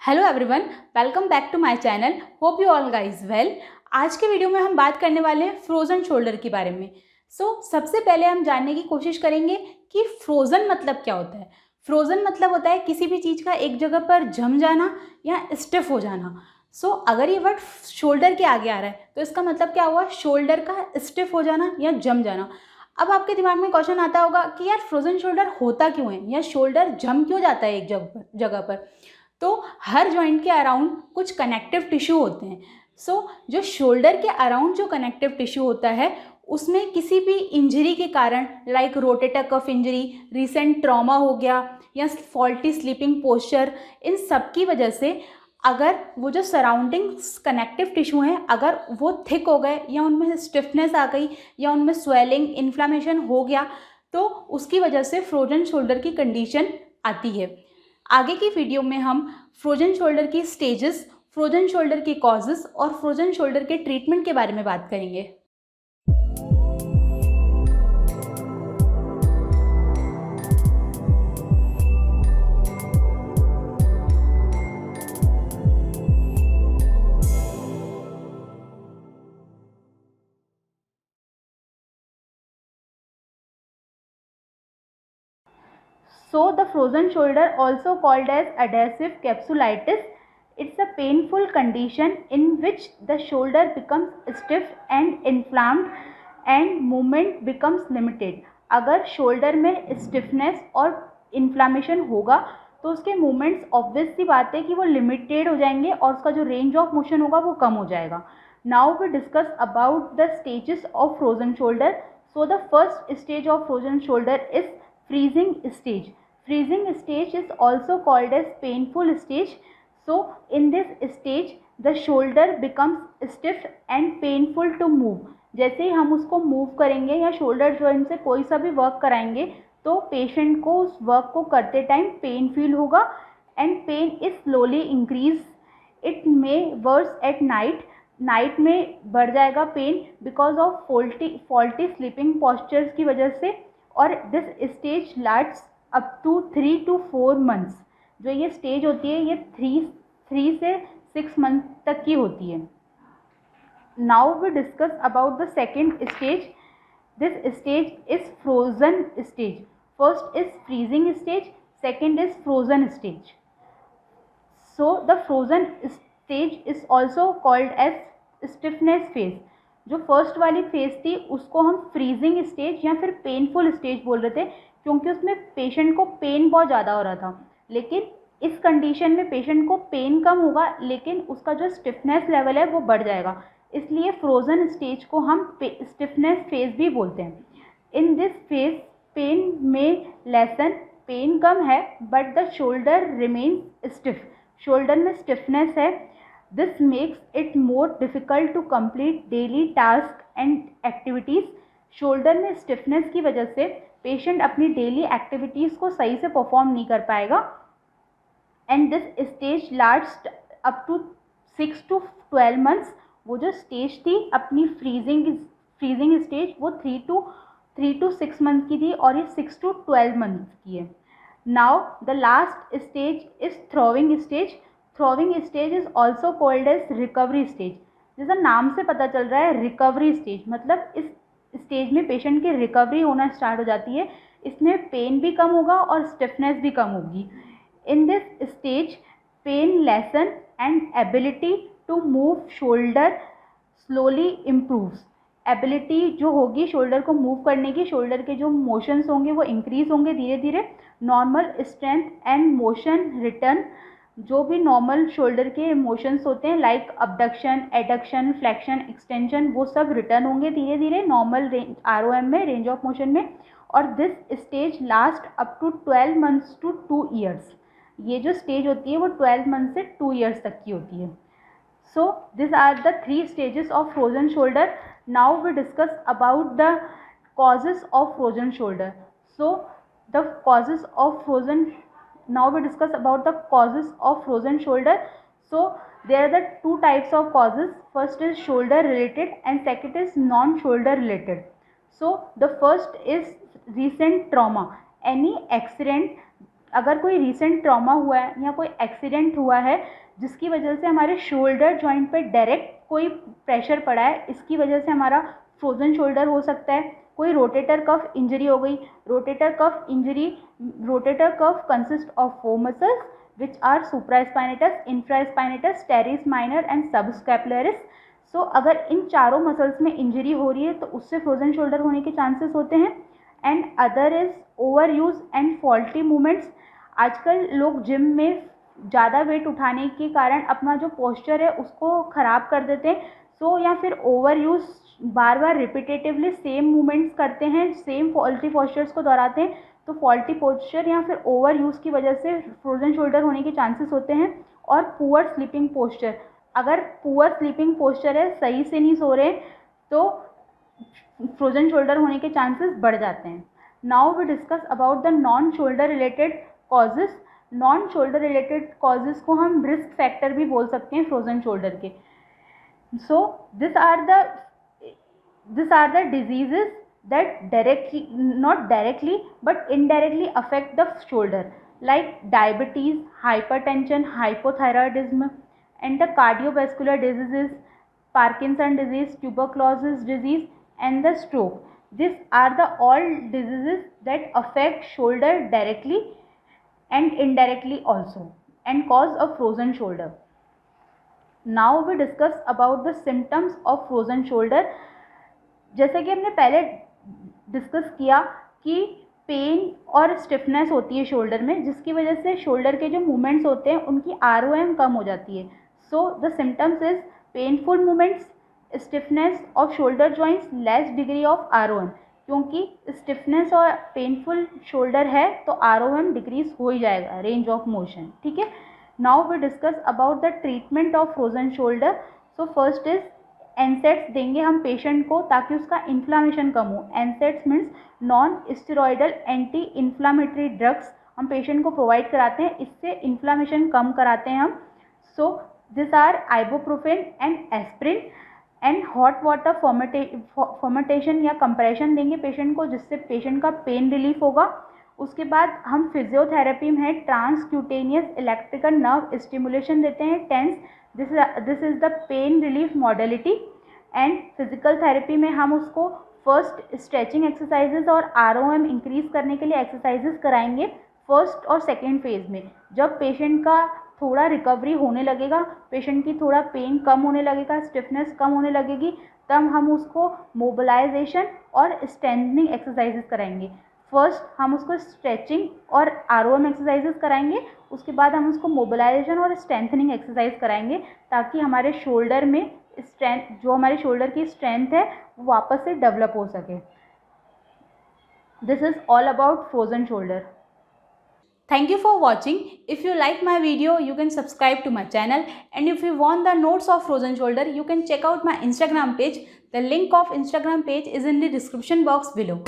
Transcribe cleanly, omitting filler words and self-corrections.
Hello everyone, welcome back to my channel. Hope you all guys well. आज के video में हम बात करने वाले हैं फ्रोज़न शोल्डर के बारे में। सबसे पहले हम जानने की कोशिश करेंगे कि फ्रोज़न मतलब क्या होता है। फ्रोज़न मतलब होता है किसी भी चीज़ का एक जगह पर जम जाना या स्टिफ हो जाना। अगर ये वर्ड शोल्डर के आगे आ रहा है तो इसका मतलब क्या हुआ, शोल्डर का स्टिफ हो जाना या जम जाना। अब आपके दिमाग में क्वेश्चन आता होगा कि यार फ्रोज़न शोल्डर होता क्यों है या शोल्डर जम क्यों जाता है एक जगह पर। तो हर जॉइंट के अराउंड कुछ कनेक्टिव टिश्यू होते हैं। जो शोल्डर के अराउंड जो कनेक्टिव टिश्यू होता है उसमें किसी भी इंजरी के कारण, like rotator cuff injury, recent trauma हो गया या फॉल्टी स्लीपिंग पोस्चर, इन सब की वजह से अगर वो जो सराउंडिंग्स कनेक्टिव टिश्यू हैं अगर वो थिक हो गए या उनमें स्टिफनेस आ गई या उनमें स्वेलिंग, इन्फ्लामेशन हो गया तो उसकी वजह से फ्रोजन शोल्डर की कंडीशन आती है। आगे की वीडियो में हम फ्रोजन शोल्डर की स्टेजेस, फ्रोजन शोल्डर की कॉजेस और फ्रोजन शोल्डर के ट्रीटमेंट के बारे में बात करेंगे। The frozen shoulder, also called as adhesive capsulitis, it's a painful condition in which the shoulder becomes stiff and inflamed and movement becomes limited. अगर shoulder में स्टिफनेस और इन्फ्लामेशन होगा तो उसके मूवमेंट्स ऑब्वियस सी बात है कि वो लिमिटेड हो जाएंगे और उसका जो रेंज ऑफ मोशन होगा वो कम हो जाएगा। Now we discuss about the stages of frozen shoulder. The first stage of frozen shoulder is freezing stage. Freezing stage is also called as painful stage. In this stage the shoulder becomes stiff and painful to move. जैसे ही हम उसको move करेंगे या shoulder joint से कोई सा भी work कराएंगे तो पेशेंट को उस वर्क को करते टाइम पेन फील होगा and pain is slowly increase. It may worse at night में बढ़ जाएगा pain because of faulty sleeping postures की वजह से। और this stage lasts up to 3 to 4 months। जो ये स्टेज होती है ये 3 से 6 मंथ तक की होती है। Now we discuss about the second stage. This stage is frozen stage. First is freezing stage, second is frozen stage. The frozen stage is also called as stiffness phase. जो first वाली phase थी उसको हम freezing stage या फिर painful stage बोल रहे थे क्योंकि उसमें पेशेंट को पेन बहुत ज़्यादा हो रहा था। लेकिन इस कंडीशन में पेशेंट को पेन कम होगा लेकिन उसका जो स्टिफनेस लेवल है वो बढ़ जाएगा, इसलिए फ्रोजन स्टेज को हम स्टिफनेस फेज भी बोलते हैं। इन दिस फेज पेन में लेसन, पेन कम है but the shoulder remains stiff. Shoulder में स्टिफनेस है। This makes it more difficult to complete daily tasks and activities. Shoulder में स्टिफनेस की वजह से पेशेंट अपनी डेली एक्टिविटीज़ को सही से परफॉर्म नहीं कर पाएगा and this stage last up to 6 to 12 months। वो जो स्टेज थी अपनी फ्रीजिंग स्टेज वो 3 to 6 मंथ की थी और ये 6 to 12 मंथ की है। Now the last stage is thawing stage. Thawing stage is also called as recovery stage. जैसा नाम से पता चल रहा है रिकवरी स्टेज मतलब इस स्टेज में पेशेंट की रिकवरी होना स्टार्ट हो जाती है। इसमें पेन भी कम होगा और स्टिफनेस भी कम होगी। In this stage pain lessen and ability to move shoulder slowly improves. Ability जो होगी शोल्डर को मूव करने की, शोल्डर के जो मोशंस होंगे वो इंक्रीज होंगे धीरे धीरे। Normal strength and motion return. जो भी नॉर्मल शोल्डर के मोशंस होते हैं like abduction, adduction, flexion, extension, वो सब रिटर्न होंगे धीरे धीरे नॉर्मल ROM में, रेंज ऑफ मोशन में। और this stage last up to 12 months to 2 years। ये जो स्टेज होती है वो 12 मंथ से 2 years तक की होती है। This are the 3 stages of frozen shoulder. Now we discuss about the causes of frozen shoulder। The causes of frozen Now we discuss about the causes of frozen shoulder. There are the 2 types of causes. First is shoulder related and second is non-shoulder related. The first is recent trauma. Any accident अगर कोई recent trauma हुआ है या कोई accident हुआ है जिसकी वजह से हमारे शोल्डर जॉइंट पे डायरेक्ट कोई प्रेशर पड़ा है, इसकी वजह से हमारा फ्रोजन शोल्डर हो सकता है। कोई रोटेटर कफ इंजरी हो गई, rotator cuff consist of 4 muscles which are supraspinatus, infraspinatus, teres minor and subscapularis. So अगर इन चारों मसल्स में इंजरी हो रही है तो उससे फ्रोजन शोल्डर होने के चांसेस होते हैं। And other is over use and faulty movements. आजकल लोग जिम में ज़्यादा वेट उठाने के कारण अपना जो पोस्चर है उसको ख़राब कर देते हैं। सो या फिर ओवर यूज, बार बार रिपीटेटिवली सेम मूवमेंट्स करते हैं, सेम फॉल्टी पोस्चर्स को दोहराते हैं, तो फॉल्टी पोस्चर या फिर ओवर यूज़ की वजह से फ्रोजन शोल्डर होने के चांसेस होते हैं। और पुअर स्लीपिंग पोस्चर, अगर पुअर स्लीपिंग पोस्चर है, सही से नहीं सो रहे, तो फ्रोजन शोल्डर होने के चांसेस बढ़ जाते हैं। Now we discuss about the non shoulder related causes. Non shoulder related causes को हम रिस्क फैक्टर भी बोल सकते हैं फ्रोजन शोल्डर के। So this are the diseases that not directly but indirectly affect the shoulder, like diabetes, hypertension, hypothyroidism, and the cardiovascular diseases, Parkinson disease, tuberculosis disease, and the stroke. These are the all diseases that affect shoulder directly and indirectly also and cause a frozen shoulder. Now we discuss about the symptoms of frozen shoulder. जैसे कि हमने पहले discuss किया कि pen और stiffness होती है shoulder में, जिसकी वजह से शोल्डर के जो मूवमेंट्स होते हैं उनकी ROM कम हो जाती है। So the symptoms is painful movements, stiffness off shoulder joints, less degree of ROM। क्योंकि स्टिफनेस और पेनफुल शोल्डर है तो ROM डिक्रीज हो ही जाएगा, रेंज ऑफ मोशन। ठीक है। Now we discuss about the treatment of frozen shoulder. So first is NSAIDs देंगे हम पेशेंट को ताकि उसका इन्फ्लामेशन कम हो। NSAIDs means non steroidal anti inflammatory drugs हम पेशेंट को प्रोवाइड कराते हैं, इससे इन्फ्लामेशन कम कराते हैं हम। So this are ibuprofen and aspirin. And hot water fomentation या कंप्रेशन देंगे पेशेंट को, जिससे पेशेंट का पेन रिलीफ होगा। उसके बाद हम फिजियोथेरेपी में ट्रांसक्यूटेनियस इलेक्ट्रिकल नर्व स्टिमुलेशन देते हैं, TENS. This is the pain relief modality. And physical therapy में हम उसको फर्स्ट स्ट्रेचिंग एक्सरसाइजेज और ROM इंक्रीज करने के लिए एक्सरसाइजेज कराएंगे फर्स्ट और सेकेंड फेज में। जब पेशेंट का थोड़ा रिकवरी होने लगेगा, पेशेंट की थोड़ा पेन कम होने लगेगा, स्टिफनेस कम होने लगेगी, तब हम उसको मोबिलाइजेशन और स्ट्रेंथनिंग एक्सरसाइजेज कराएंगे। फर्स्ट हम उसको स्ट्रेचिंग और ROM एक्सरसाइजेज कराएंगे, उसके बाद हम उसको मोबिलाइजेशन और स्ट्रेंथनिंग एक्सरसाइज कराएंगे ताकि हमारे शोल्डर में स्ट्रेंथ, जो हमारे शोल्डर की स्ट्रेंथ है, वो वापस से डेवलप हो सके। This is all about frozen shoulder. Thank you for watching. If you like my video, you can subscribe to my channel, and if you want the notes of frozen shoulder, you can check out my Instagram page. The link of Instagram page is in the description box below.